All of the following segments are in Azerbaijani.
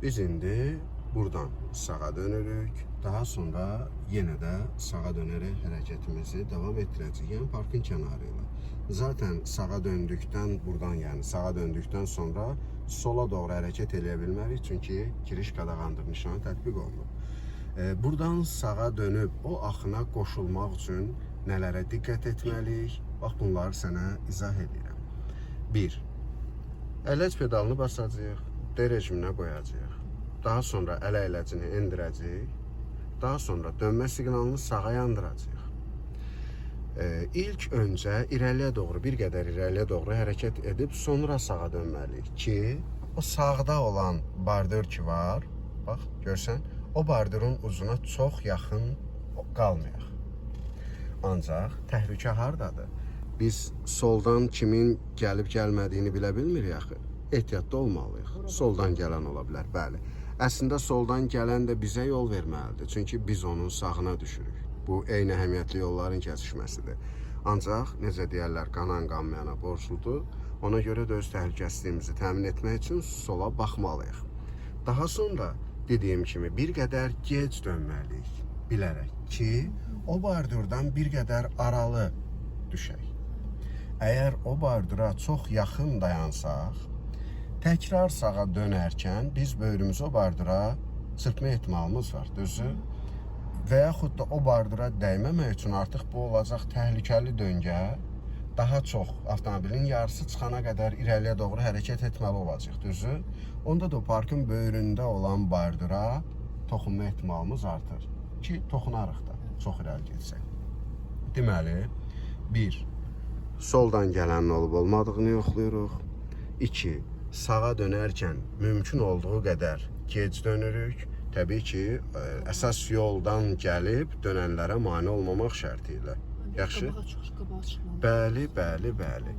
Biz indi buradan sağa dönürük. Daha sonra yenə də sağa dönərək hərəkətimizi davam etdirəcəyik. Yəni parkın kənarı ilə. Zaten sağa döndükdən buradan, yəni sağa döndükdən sonra sola doğru hərəkət eləyə bilmərik. Çünki giriş qadağandır, nişanı tətbiq olunur. Buradan sağa dönüb o axına qoşulmaq üçün nələrə diqqət etməliyik? Bax, bunları sənə izah edirəm. 1. Ələc pedalını basacağıq, D rejiminə qoyacağıq. Daha sonra əl əyləcini endirəcəyik. Daha sonra dönmə siqnalını sağa yandıracağıq. İlk öncə irəliyə doğru, bir qədər irəliyə doğru hərəkət edib sonra sağa dönməliyik ki, o sağda olan bardör ki var, bax, görsən, o bardurun ucuna çox yaxın qalmayaq. Ancaq təhlükə hardadır? Biz soldan kimin gəlib gəlmədiyini bilə bilmirik axı. Ehtiyatlı olmalıyıq. Soldan gələn ola bilər, bəli. Əslində soldan gələn də bizə yol verməlidir. Çünki biz onun sağına düşürük. Bu eyni əhəmiyyətli yolların kəsişməsidir. Ancaq, necə deyərlər, qanan qanmayana borcludur. Ona görə də öz təhlükəsizliyimizi təmin etmək üçün sola baxmalıyıq. Daha sonra, dediyim kimi, bir qədər gec dönməliyik. Bilərək ki, o bardurdan bir qədər aralı düşək. Əgər o bardura çox yaxın dayansaq, təkrar sağa dönərkən biz böyrümüzü o bardura çırpma ehtimalımız var, düzü? Və yaxud da o bardura dəyməmək üçün artıq bu olacaq təhlükəli döngə, daha çox avtomobilin yarısı çıxana qədər irəliyə doğru hərəkət etməli olacaq, düzü? Onda da parkın böyründə olan bardura toxunma ehtimalımız artır ki, toxunarıq da çox irəli getsək. Deməli, 1. Soldan gələnin olub olmadığını yoxlayırıq. 2. Sağa dönərkən mümkün olduğu qədər gec dönürük. Təbii ki, əsas yoldan gəlib dönənlərə mane olmamaq şərti ilə. Yaxşı? Bəli, bəli, bəli.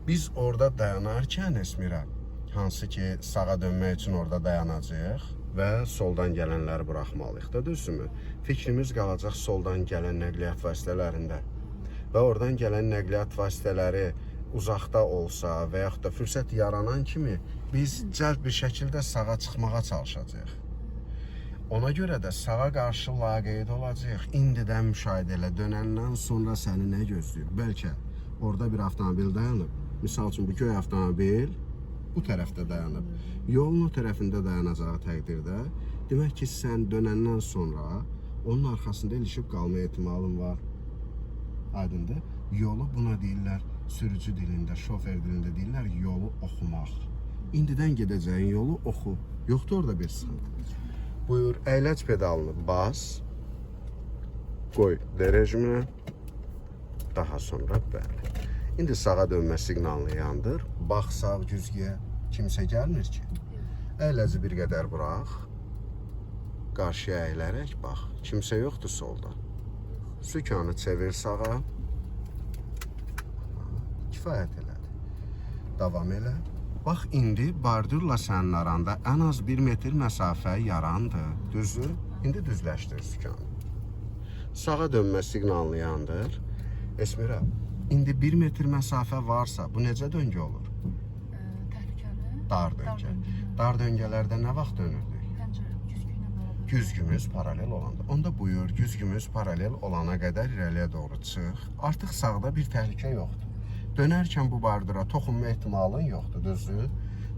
Biz orada dayanarkən, Esmira, hansı ki, sağa dönmək üçün orada dayanacağıq və soldan gələnləri buraxmalıyıq da, düzmü? Fikrimiz qalacaq soldan gələn nəqliyyat vasitələrində. Və oradan gələn nəqliyyat vasitələri uzaqda olsa və yaxud da fürsət yaranan kimi biz cəld bir şəkildə sağa çıxmağa çalışacağıq. Ona görə də sağa qarşı laqeyd olacağıq. İndidən müşahidə elə, dönəndən sonra səni nə gözləyir? Bəlkə orada bir avtomobil dayanıb. Misal üçün, bu göy avtomobil bu tərəfdə dayanıb. Yolun o tərəfində dayanacağı təqdirdə, demək ki, sən dönəndən sonra onun arxasında ilişib qalma ehtimalın var. Aydındır. Yolu buna deyirlər, sürücü dilində, şofer dilində deyirlər, yolu oxumaq. İndidən gedəcəyin yolu oxu. Yoxdur orada bir sıxıntı. Buyur, əyləc pedalını bas, qoy D rejiminə, daha sonra bəli. İndi sağa dönmə siqnalını yandır, bax sağ güzgüyə, kimsə gəlmir ki. Əyləci bir qədər burax, qarşıya əylərək bax, kimsə yoxdur solda. Sükanı çevir sağa, kifayət elədi. Davam elə. Bax, indi bardurla sənin aranda ən az 1 metr məsafə yarandı. Düzü? İndi düzləşdir sükanı. Sağa dönmə siqnalını yandır. Esmira, indi 1 metr məsafə varsa, bu necə döngə olur? Təhlükəli. Dar döngə. Dar döngələrdə nə vaxt dönürdük? Güzgümüz paralel olanda. Onda buyur, güzgümüz paralel olana qədər irəliyə doğru çıx. Artıq sağda bir təhlükə yoxdur. Dönərkən bu bardura toxunma ehtimalın yoxdur, düzdür?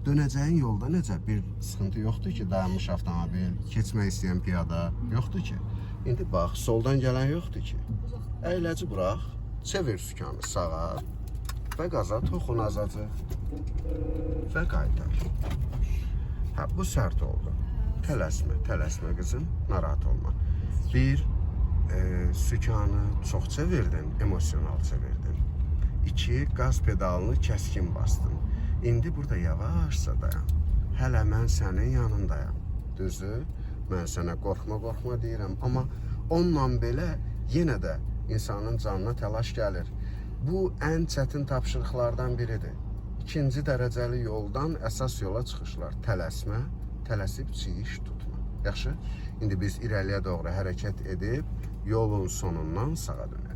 Dönəcəyin yolda necə bir sıxıntı yoxdur ki, dayanmış avtomobil, keçmək istəyən piyada yoxdur ki. İndi bax, soldan gələn yoxdur ki. Əyləci burax, çevir sükanı sağa və qaza toxunacaq və qaytar. Hə, bu sərt oldu. Tələsmə, tələsmə qızım, narahat olma. Bir, sükanı çox çevirdin, emosional çevirdin. 2, qaz pedalını kəskin bastın. İndi burada yavaşca dayan. Hələ mən sənin yanındayam. Düzdür? Mən sənə qorxma deyirəm. Amma onunla belə yenə də insanın canına təlaş gəlir. Bu ən çətin tapşırıqlardan biridir. 2-ci dərəcəli yoldan əsas yola çıxışlar. Tələsmə, tələsib çiyiş tutma. Yaxşı? İndi biz irəliyə doğru hərəkət edib yolun sonundan sağa dönək.